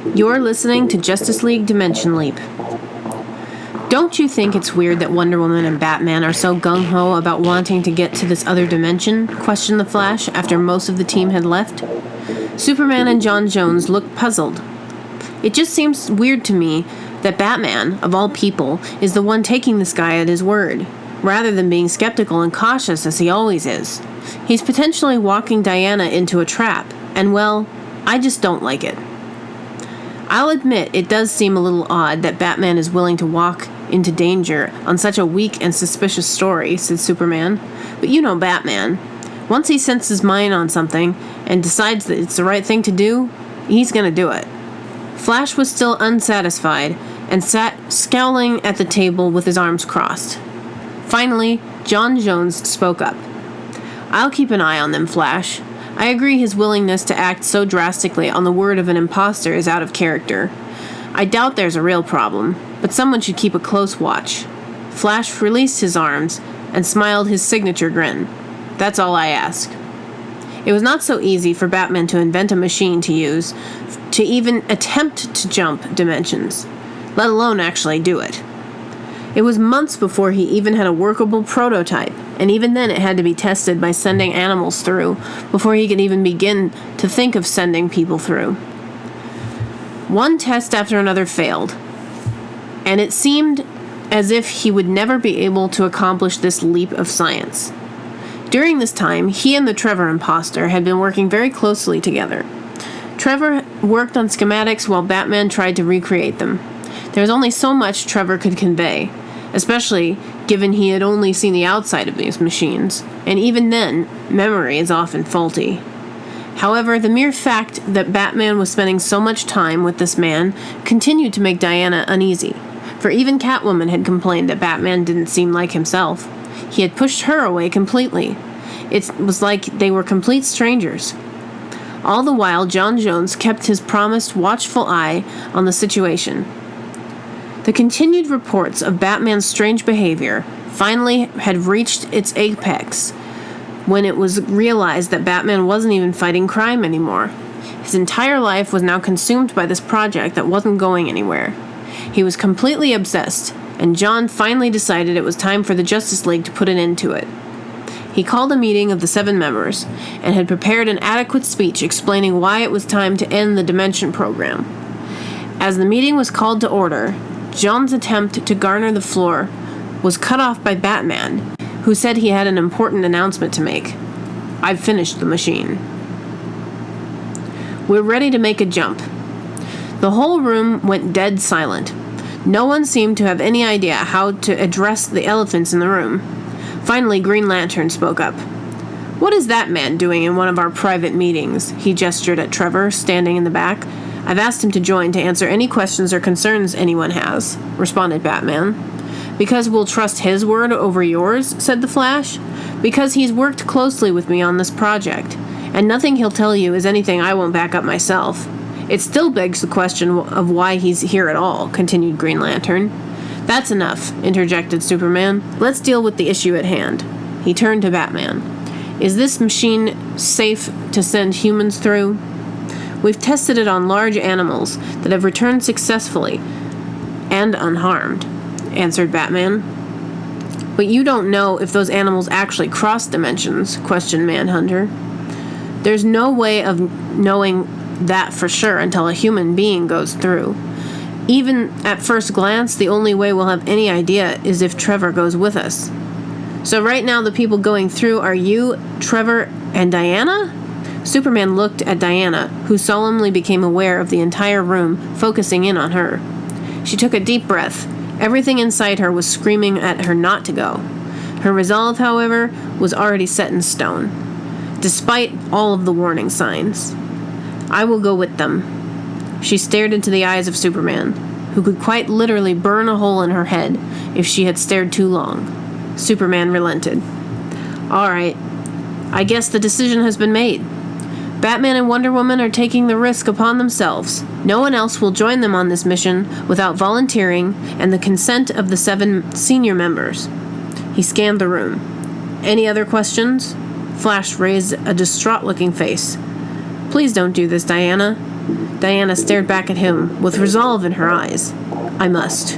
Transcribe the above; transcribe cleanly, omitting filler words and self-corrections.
You're listening to Justice League Dimension Leap. Don't you think it's weird that Wonder Woman and Batman are so gung-ho about wanting to get to this other dimension? Questioned the Flash after most of the team had left. Superman and John Jones looked puzzled. It just seems weird to me that Batman, of all people, is the one taking this guy at his word, rather than being skeptical and cautious as he always is. He's potentially walking Diana into a trap, and well, I just don't like it. I'll admit it does seem a little odd that Batman is willing to walk into danger on such a weak and suspicious story, said Superman. But you know Batman. Once he sets his mind on something and decides that it's the right thing to do, he's gonna do it. Flash was still unsatisfied and sat scowling at the table with his arms crossed. Finally, John Jones spoke up. I'll keep an eye on them, Flash. I agree his willingness to act so drastically on the word of an imposter is out of character. I doubt there's a real problem, but someone should keep a close watch. Flash released his arms and smiled his signature grin. That's all I ask. It was not so easy for Batman to invent a machine to use to even attempt to jump dimensions, let alone actually do it. It was months before he even had a workable prototype, and even then it had to be tested by sending animals through before he could even begin to think of sending people through. One test after another failed, and it seemed as if he would never be able to accomplish this leap of science. During this time, he and the Trevor imposter had been working very closely together. Trevor worked on schematics while Batman tried to recreate them. There was only so much Trevor could convey, especially given he had only seen the outside of these machines, and even then, memory is often faulty. However, the mere fact that Batman was spending so much time with this man continued to make Diana uneasy, for even Catwoman had complained that Batman didn't seem like himself. He had pushed her away completely. It was like they were complete strangers. All the while, John Jones kept his promised watchful eye on the situation. The continued reports of Batman's strange behavior finally had reached its apex when it was realized that Batman wasn't even fighting crime anymore. His entire life was now consumed by this project that wasn't going anywhere. He was completely obsessed, and John finally decided it was time for the Justice League to put an end to it. He called a meeting of the 7 members and had prepared an adequate speech explaining why it was time to end the Dimension program. As the meeting was called to order, John's attempt to garner the floor was cut off by Batman, who said he had an important announcement to make. I've finished the machine. We're ready to make a jump. The whole room went dead silent. No one seemed to have any idea how to address the elephants in the room. Finally, Green Lantern spoke up. What is that man doing in one of our private meetings? He gestured at Trevor, standing in the back. I've asked him to join to answer any questions or concerns anyone has, responded Batman. Because we'll trust his word over yours, said the Flash. Because he's worked closely with me on this project, and nothing he'll tell you is anything I won't back up myself. It still begs the question of why he's here at all, continued Green Lantern. That's enough, interjected Superman. Let's deal with the issue at hand. He turned to Batman. Is this machine safe to send humans through? We've tested it on large animals that have returned successfully and unharmed, answered Batman. But you don't know if those animals actually cross dimensions, questioned Manhunter. There's no way of knowing that for sure until a human being goes through. Even at first glance, the only way we'll have any idea is if Trevor goes with us. So right now the people going through are you, Trevor, and Diana? Superman looked at Diana, who solemnly became aware of the entire room focusing in on her. She took a deep breath. Everything inside her was screaming at her not to go. Her resolve, however, was already set in stone, despite all of the warning signs. I will go with them. She stared into the eyes of Superman, who could quite literally burn a hole in her head if she had stared too long. Superman relented. All right, I guess the decision has been made. Batman and Wonder Woman are taking the risk upon themselves. No one else will join them on this mission without volunteering and the consent of the 7 senior members. He scanned the room. Any other questions? Flash raised a distraught-looking face. Please don't do this, Diana. Diana stared back at him with resolve in her eyes. I must.